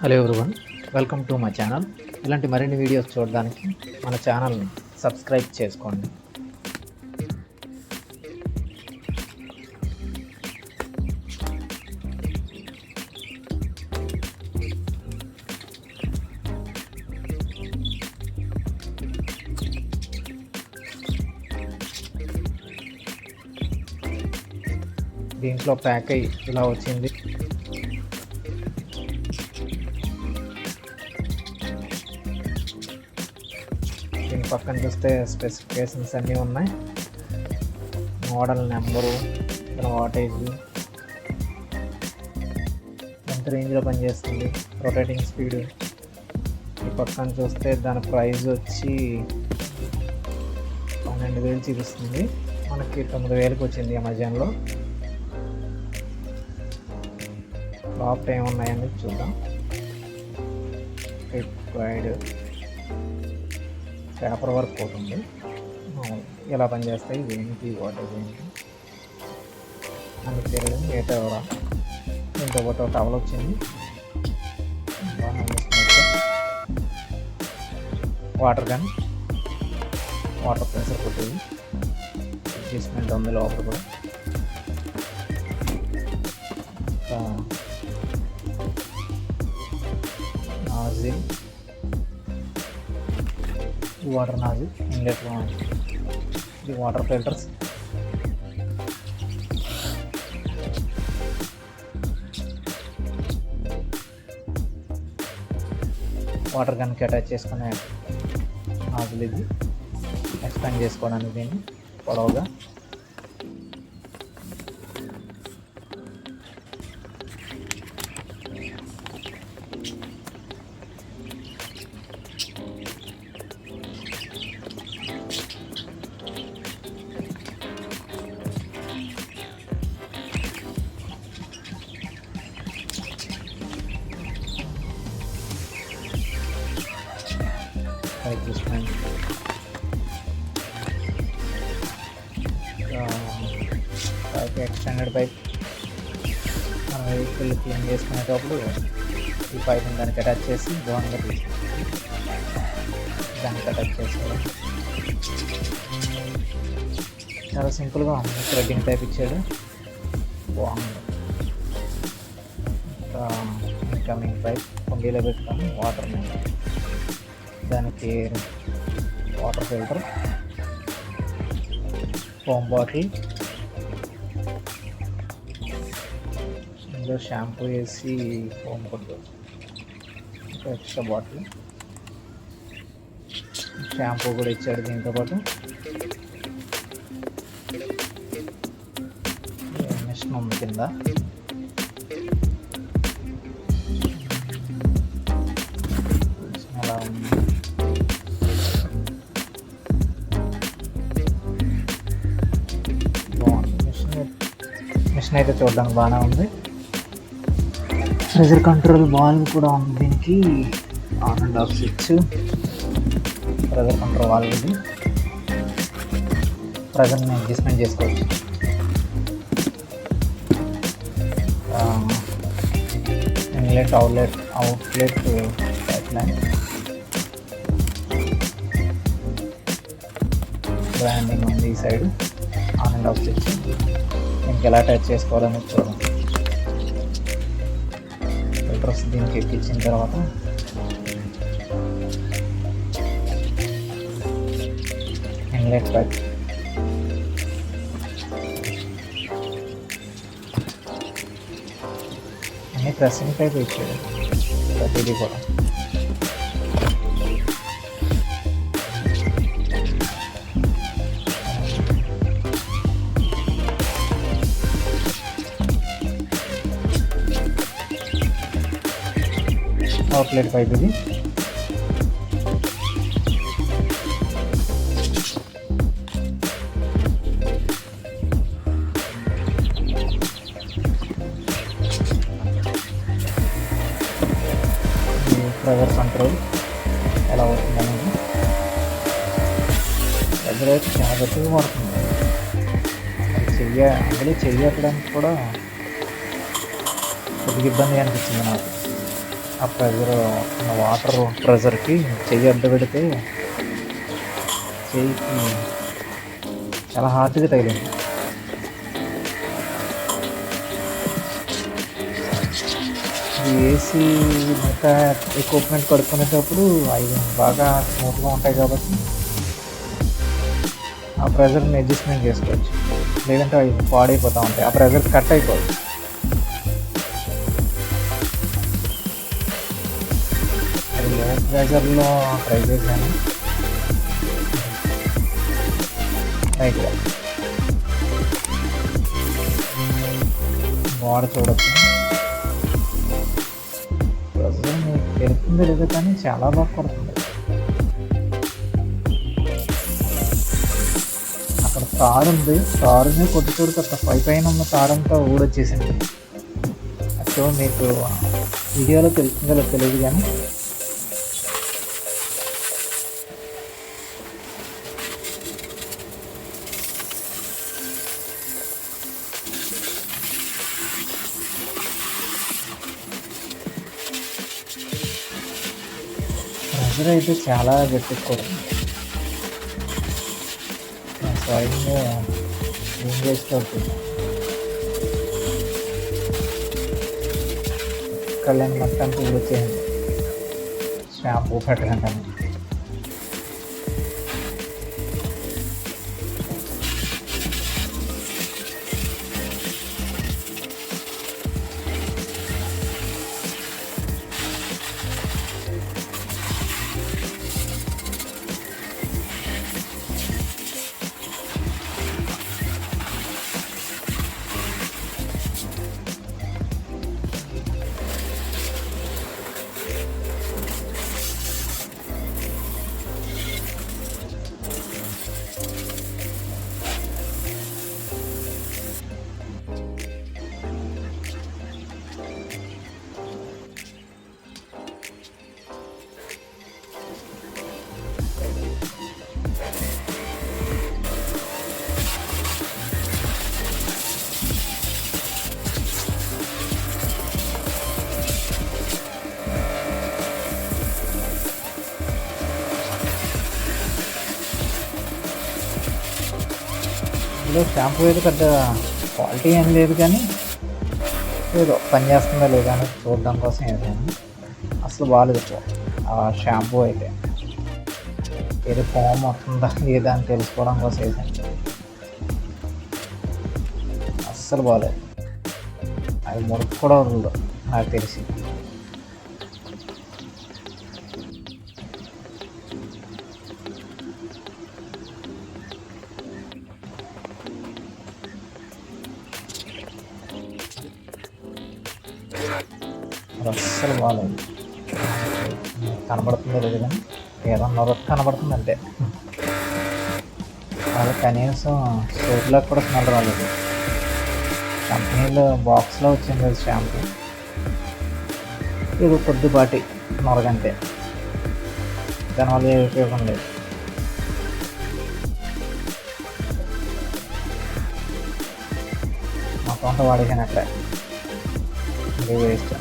Hello everyone, welcome to my channel. ఇలాంటి మరిన్ని videos చూడడానికి మన ఛానల్ని సబ్స్క్రైబ్ చేసుకోండి. దీంట్లో ప్యాక్ అయ్యి ఇలా వచ్చింది. దీని పక్కన చూస్తే స్పెసిఫికేషన్స్ అన్నీ ఉన్నాయి. మోడల్ నెంబరు, వాటేజ్, ఎంత రేంజ్లో పనిచేస్తుంది, రొటేటింగ్ స్పీడ్. ఈ పక్కన చూస్తే దాని ప్రైస్ వచ్చి 12,000 చూపిస్తుంది. మనకి 9,000కి వచ్చింది అమెజాన్లో. టాప్ ఏమున్నాయని చూద్దాం. రిక్వైర్డ్ పేపర్ వర్క్ ఒకటి ఉంది. ఎలా పనిచేస్తాయి, ఏంటి, వాటేజ్ ఏంటి అని తెలియదు. ఏటో దీంతో పాటు టవల్ వచ్చింది. వాటర్ గన్, వాటర్ ప్రెషర్ కొట్టేది, అడ్జస్ట్మెంట్ ఉంది లోపల కూడా. నాజిల్, వాటర్ నాజిల్, ఇన్లెట్, ఇది వాటర్ ఫిల్టర్స్. వాటర్ గన్కి అటాచ్ చేసుకునే నాజిల్ ఇది. ఎక్స్పాండ్ చేసుకోవడానికి దీన్ని పొడవుగా. Adjustment, pipe, extended pipe. మన వెహికల్ క్లీన్ చేసుకునేటప్పుడు ఈ పైప్ని దానికి అటాచ్ చేసి బాగుంగా తీసుకుంటాం. దానికి అటాచ్ చేసుకోవడం చాలా సింపుల్గా ఉంది. థ్రెడ్డింగ్ టైప్ ఇచ్చాడు, బాగుంది. ఇంకా ఇన్కమింగ్ పైప్ కుండీలో పెట్టుకొని వాటర్, దానికి వాటర్ ఫిల్టర్, ఫోమ్ బాటిల్, ఇందులో షాంపూ వేసి ఫోమ్ కొట్టు, ఎక్స్ట్రా బాటిల్ షాంపూ కూడా ఇచ్చాడు దీంతో పాటు. మిషన్ ఉంది కింద. అలా ఉంది. మిషన్ అయితే చూడడానికి బాగానే ఉంది. ప్రెజర్ కంట్రోల్ వాల్వ్ కూడా ఉంది దీనికి. On and off switch, pressure control valve ఇది. ప్రెజర్ని అడ్జస్ట్మెంట్ చేసుకోవచ్చు. Inlet, outlet pipe line, branding ఉంది ఈ side. On and off switch దీనికి ఎలా అటాచ్ చేసుకోవాలని చూడండి. ఫిల్టర్స్ దీనికి ఎక్కించిన తర్వాత ఇన్లెట్ పైప్, అన్ని ప్రెస్సింగ్ టైప్ ఇచ్చాడు ప్రతిదీ కూడా. అవుట్లెట్ పైప్ ఇది. ప్రెజర్ కంట్రోల్ ఎలా అవుతుంది అనేది. ప్రెజర్ అయితే చాలా గట్టిగా పడుతుంది. అందులో చెయ్యడానికి కూడా కొద్దిగా ఇబ్బంది అనిపించింది నాకు. ఆ ప్రెజర్, వాటర్ ప్రెజర్కి చెయ్యి అడ్డు పెడితే చెయ్యికి చాలా హార్డ్గా తగిలింది. ఏసీ మిగతా ఎక్విప్మెంట్ కడుక్కునేటప్పుడు అవి బాగా స్మూత్గా ఉంటాయి కాబట్టి ఆ ప్రెజర్ని అడ్జస్ట్మెంట్ చేసుకోవచ్చు. లేదంటే అవి పాడైపోతూ ఉంటాయి, ఆ ప్రెజర్ కట్ అయిపోదు. అది లో ప్రెజర్లో ట్రై చేశాను. రైట్గా వాడు చూడొచ్చు. ప్రెజర్ మీకు తెలుస్తుంది లేదు కానీ చాలా బాగా కొడుతుంది. అక్కడ తారు ఉంది, తారుని కొద్ది కొత్త పైన ఉన్న తారంతా ఊడొచ్చేసింది. సో మీకు వీడియోలో తెలుస్తుందో తెలియదు కానీ ప్రెజర్ అయితే చాలా గట్టి కొడుతుంది. స్వయంగా ఏం చేసుకోవచ్చు, కళ్యాణ్ మొత్తానికి ఊడొచ్చేయండి షాంపూ పెట్టకండి. ఇందులో షాంపూ అయితే పెద్ద క్వాలిటీ ఏం లేదు కానీ ఏదో పని చేస్తుందా లేదా అని చూడడం కోసం వేసాను. అసలు బాగాలేదు ఆ షాంపూ అయితే, ఏదో ఫోమ్ వస్తుందా లేదా అని తెలుసుకోవడం కోసం వేసాను. అస్సలు బాగాలేదు, అది మురికి కూడా వదలదు నాకు తెలిసి. అస్సలు బాగాలేదు, కనబడుతుందో లేదు కానీ ఏదో నొరక కనబడుతుంది అంతే. అది కనీసం సోపులకు కూడా స్మెల్ రాలేదు. కంపెనీలో బాక్స్లో వచ్చింది అది షాంపూ, ఇది కొద్దిపాటి నొరగంతే, దానివల్ల ఏ ఉపయోగం లేదు. మొత్తం అంతా వాడేసినట్లే, ఇది వేస్ట్.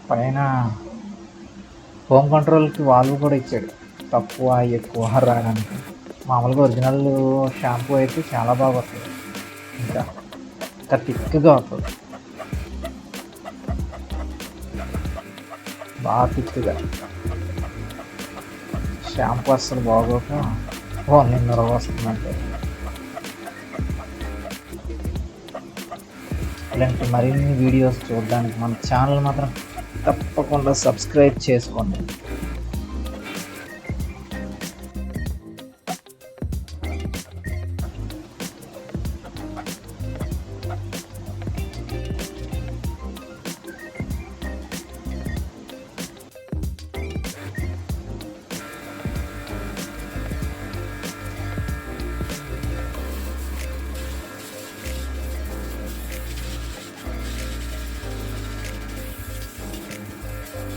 పైన హోమ్ కంట్రోల్కి వాల్వ్ కూడా ఇచ్చాడు, తక్కువ ఎక్కువ రావడానికి. మామూలుగా ఒరిజినల్ షాంపూ అయితే చాలా బాగా వస్తుంది, ఇంకా థిక్గా వస్తుంది, బాగా థిక్గా. షాంపూ అస్సలు బాగోక ఓన్లీ నొరగ వస్తుందంటే. ఇలాంటి మరిన్ని వీడియోస్ చూడడానికి మన ఛానల్ మాత్రం తప్పకుండా సబ్స్క్రైబ్ చేసుకోండి.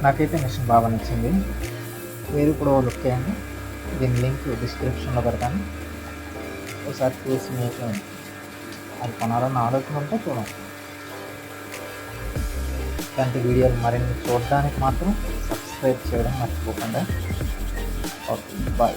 నాకైతే మిషన్ బాగా నచ్చింది. మీరు కూడా లుక్ చేయండి. దీని లింక్ డిస్క్రిప్షన్లో పెడతాను. ఒకసారి చూసి మీకు అది కొనాలన్న ఆలోచన ఉంటే చూడండి. ఇలాంటి వీడియోలు మరిన్ని చూడడానికి మాత్రం సబ్స్క్రైబ్ చేయడం మర్చిపోకుండా. Okay, bye.